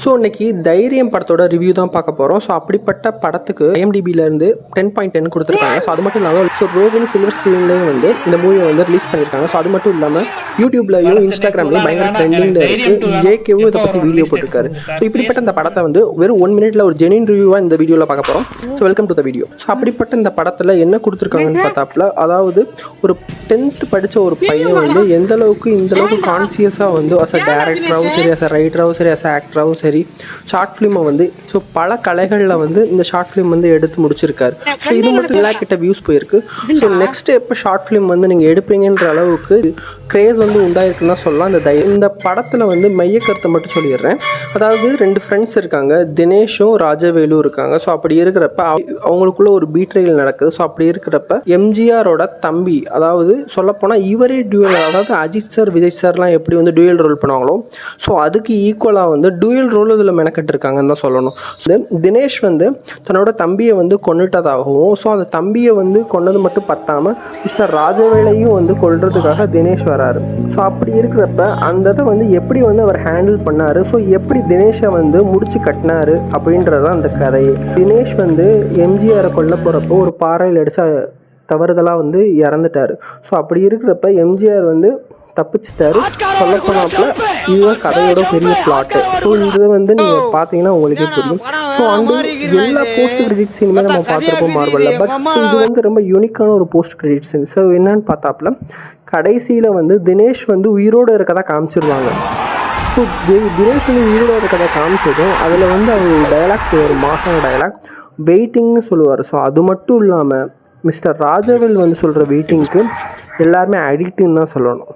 So இன்றைக்கி தைரியம் படத்தோட ரிவ்யூ தான் பார்க்க போகிறோம். ஸோ அப்படிப்பட்ட படத்துக்கு IMDbலேருந்து 10.10 கொடுத்துருக்காங்க. ஸோ அது மட்டும் இல்லாமல் ரோகிணி சில்வர் ஸ்க்ரீன்லேயும் வந்து இந்த மூவியை வந்து ரிலீஸ் பண்ணியிருக்காங்க. ஸோ அது மட்டும் இல்லாமல் யூடியூப்லையும் இன்ஸ்டாகிராம்லையும் பயங்கர ட்ரெண்டிங்கில் இருக்குது. JKவும் இதை பற்றி வீடியோ போட்டிருக்காரு. ஸோ இப்படிப்பட்ட இந்த படத்தை வந்து வெறும் 1 மினிட்ல ஒரு ஜெனின் ரிவ்யூவாக இந்த வீடியோவில் பார்க்க போகிறோம். So welcome to the video. So அப்படிப்பட்ட இந்த படத்தில் என்ன கொடுத்துருக்காங்கன்னு பார்த்தாப்புல, அதாவது ஒரு 10th படித்த ஒரு பையன் வந்து எந்த அளவுக்கு இந்தளவுக்கு கான்சியஸாக வந்து அஸ் அ டேரக்டராகவும் சரி, அஸ் அ ரைட்டராகவும் சரி, அஸ் அ ஆக்டராகவும் சரி, ஷார்ட் ஃபிலிமை வந்து ஸோ பல கலைகளில் வந்து இந்த ஷார்ட் ஃபிலிம் வந்து எடுத்து முடிச்சிருக்காரு. ஸோ இது மட்டும் எல்லா கிட்ட வியூஸ் போயிருக்கு. ஸோ நெக்ஸ்ட்டு எப்போ ஷார்ட் ஃபிலிம் வந்து நீங்கள் எடுப்பீங்கன்ற அளவுக்கு க்ரேஸ் வந்து உண்டாயிருக்குன்னு தான் சொல்லலாம். இந்த படத்தில் வந்து மைய கருத்தை மட்டும் சொல்லிடுறேன். அதாவது 2 ஃப்ரெண்ட்ஸ் இருக்காங்க, தினேஷும் ராஜவேலும் இருக்காங்க. ஸோ அப்படி இருக்கிறப்ப அவங்களுக்குள்ள ஒரு பீட்ரைல் நடக்குது. ஸோ அப்படி இருக்கிறப்ப எம்ஜிஆரோட தம்பி, அதாவது சொல்லப்போனால் இவரே டியூயல், அதாவது அஜித் சார் விஜய் சார்லாம் எப்படி வந்து டியூயல் ரோல் பண்ணுவாங்களோ ஸோ அதுக்கு ஈக்குவலாக வந்து டியூயல் ரோல் இதில் மெனக்கட்டு இருக்காங்கன்னு தான் சொல்லணும். தினேஷ் வந்து தன்னோட தம்பியை வந்து கொண்டுட்டதாகவும், ஸோ அந்த தம்பியை வந்து கொண்டது மட்டும் பத்தாமல் மிஸ்டர் ராஜவேலையும் வந்து கொல்றதுக்காக தினேஷ் வராரு. ஸோ அப்படி இருக்கிறப்ப அந்த இதை வந்து எப்படி வந்து அவர் ஹேண்டில் பண்ணார், ஸோ எப்படி தினேஷை வந்து முடிச்சு கட்டினாரு அப்படின்றதான் அந்த கதையே. தினேஷ் வந்து எம்ஜிஆரை கொல்ல போகிறப்போ ஒரு பாறையில் அடித்து தவறுதலாக வந்து இறந்துட்டார். ஸோ அப்படி இருக்கிறப்ப எம்ஜிஆர் வந்து தப்பிச்சிட்டாரு. சொல்லப்போனாப்புல இதுதான் கதையோட பெரிய பிளாட்டு. ஸோ இது வந்து நீங்கள் பார்த்தீங்கன்னா உங்களுக்கே புரியும். ஸோ அந்த எல்லா போஸ்ட் கிரெடிட் சீனுமே நம்ம பார்த்துருப்போம் மார்வலில். பட் ஸோ இது வந்து ரொம்ப யூனிக்கான ஒரு போஸ்ட் கிரெடிட் சீன். ஸோ என்னன்னு பார்த்தாப்புல கடைசியில் வந்து தினேஷ் வந்து உயிரோடு இருக்கதா காமிச்சிருவாங்க. ஸோ தினேஷ் வந்து உயிரோட இருக்கதை காமிச்சதும் அதில் வந்து அவர் டைலாக்ஸ் ஒரு மாசான டைலாக் வெயிட்டிங்னு சொல்லுவார். ஸோ அது மட்டும் இல்லாமல் மிஸ்டர் ராஜவேல் வந்து சொல்கிற வெயிட்டிங்க்கு எல்லாருமே அடிக்ட்டுன்னு தான் சொல்லணும்.